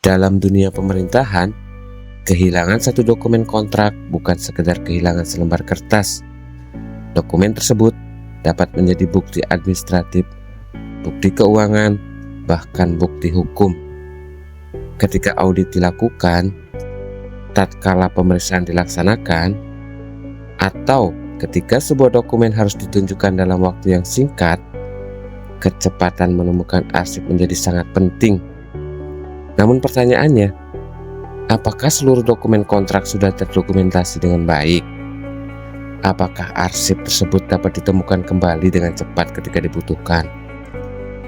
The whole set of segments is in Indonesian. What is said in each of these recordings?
Dalam dunia pemerintahan, kehilangan satu dokumen kontrak bukan sekedar kehilangan selembar kertas. Dokumen tersebut dapat menjadi bukti administratif, bukti keuangan, bahkan bukti hukum. Ketika audit dilakukan, tatkala pemeriksaan dilaksanakan, atau ketika sebuah dokumen harus ditunjukkan dalam waktu yang singkat, kecepatan menemukan arsip menjadi sangat penting. Namun pertanyaannya, apakah seluruh dokumen kontrak sudah terdokumentasi dengan baik? Apakah arsip tersebut dapat ditemukan kembali dengan cepat ketika dibutuhkan?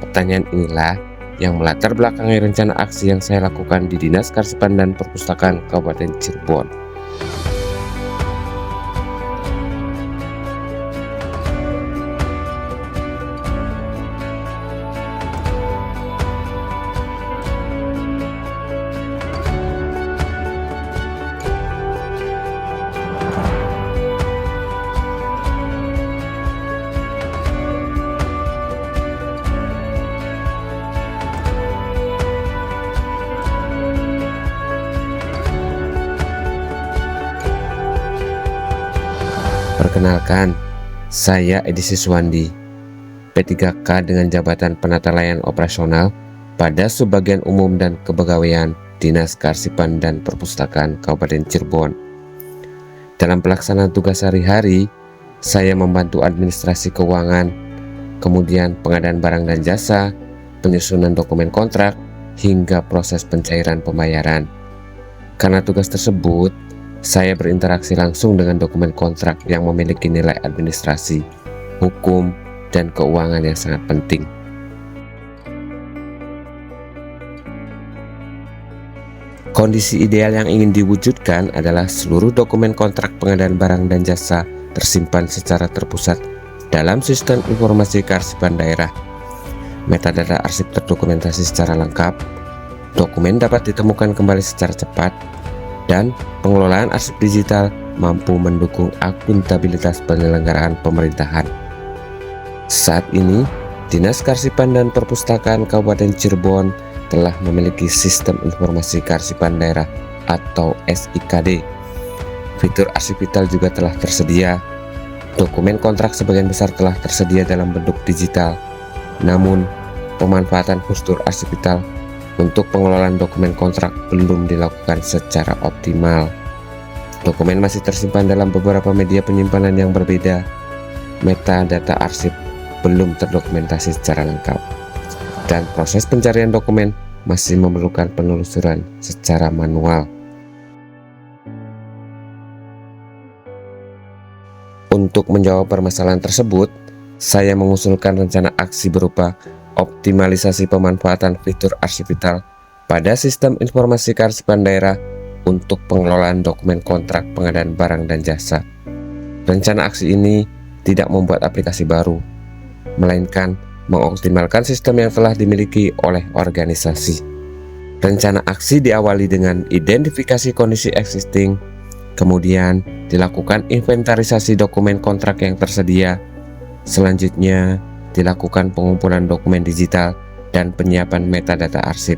Pertanyaan inilah yang melatar belakangi rencana aksi yang saya lakukan di Dinas Kearsipan dan Perpustakaan Kabupaten Cirebon. Perkenalkan, saya Edi Siswandi, P3K dengan jabatan Penata Layanan Operasional pada Subbagian Umum dan Kepegawaian Dinas Kearsipan dan Perpustakaan Kabupaten Cirebon. Dalam pelaksanaan tugas sehari-hari, saya membantu administrasi keuangan, kemudian pengadaan barang dan jasa, penyusunan dokumen kontrak, hingga proses pencairan pembayaran. Karena tugas tersebut, saya berinteraksi langsung dengan dokumen kontrak yang memiliki nilai administrasi, hukum, dan keuangan yang sangat penting. Kondisi ideal yang ingin diwujudkan adalah seluruh dokumen kontrak pengadaan barang dan jasa tersimpan secara terpusat dalam sistem informasi kearsipan daerah. Metadata arsip terdokumentasi secara lengkap, dokumen dapat ditemukan kembali secara cepat, dan pengelolaan arsip digital mampu mendukung akuntabilitas penyelenggaraan pemerintahan. Saat ini, Dinas Kearsipan dan Perpustakaan Kabupaten Cirebon telah memiliki Sistem Informasi Kearsipan Daerah atau SIKD. Fitur arsip vital juga telah tersedia. Dokumen kontrak sebagian besar telah tersedia dalam bentuk digital. Namun, pemanfaatan fitur arsip vital untuk pengelolaan dokumen kontrak belum dilakukan secara optimal. Dokumen masih tersimpan dalam beberapa media penyimpanan yang berbeda. Metadata arsip belum terdokumentasi secara lengkap, dan proses pencarian dokumen masih memerlukan penelusuran secara manual. Untuk menjawab permasalahan tersebut, saya mengusulkan rencana aksi berupa optimalisasi pemanfaatan fitur arsip vital pada sistem informasi kearsipan daerah untuk pengelolaan dokumen kontrak pengadaan barang dan jasa. Rencana aksi ini tidak membuat aplikasi baru, melainkan mengoptimalkan sistem yang telah dimiliki oleh organisasi. Rencana aksi diawali dengan identifikasi kondisi existing, kemudian dilakukan inventarisasi dokumen kontrak yang tersedia, selanjutnya dilakukan pengumpulan dokumen digital dan penyiapan metadata arsip.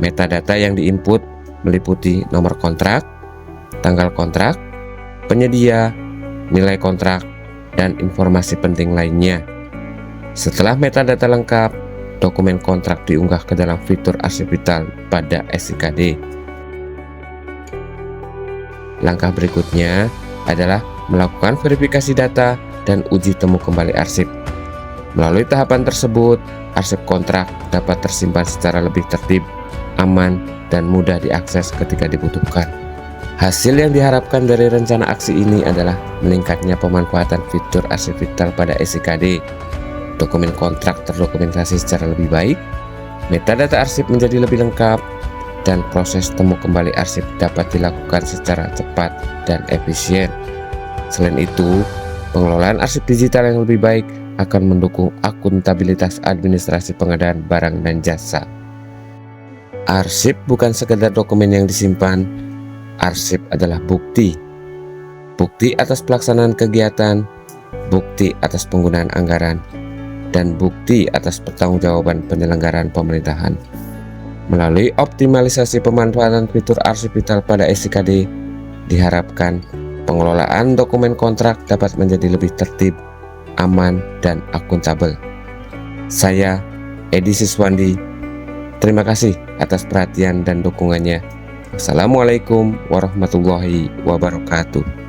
Metadata yang diinput meliputi nomor kontrak, tanggal kontrak, penyedia, nilai kontrak, dan informasi penting lainnya. Setelah metadata lengkap, dokumen kontrak diunggah ke dalam fitur arsip vital pada SIKD. Langkah berikutnya adalah melakukan verifikasi data dan uji temu kembali arsip. Melalui tahapan tersebut, arsip kontrak dapat tersimpan secara lebih tertib, aman, dan mudah diakses ketika dibutuhkan. Hasil yang diharapkan dari rencana aksi ini adalah meningkatnya pemanfaatan fitur arsip vital pada SIKD. Dokumen kontrak terdokumentasi secara lebih baik, metadata arsip menjadi lebih lengkap, dan proses temu kembali arsip dapat dilakukan secara cepat dan efisien. Selain itu, pengelolaan arsip digital yang lebih baik akan mendukung akuntabilitas administrasi pengadaan barang dan jasa. Arsip bukan sekedar dokumen yang disimpan, arsip adalah bukti. Bukti atas pelaksanaan kegiatan, bukti atas penggunaan anggaran, dan bukti atas pertanggungjawaban penyelenggaraan pemerintahan. Melalui optimalisasi pemanfaatan fitur arsip vital pada SIKD, diharapkan pengelolaan dokumen kontrak dapat menjadi lebih tertib, aman, dan akuntabel. Saya, Edi Siswandi, terima kasih atas perhatian dan dukungannya. Wassalamualaikum warahmatullahi wabarakatuh.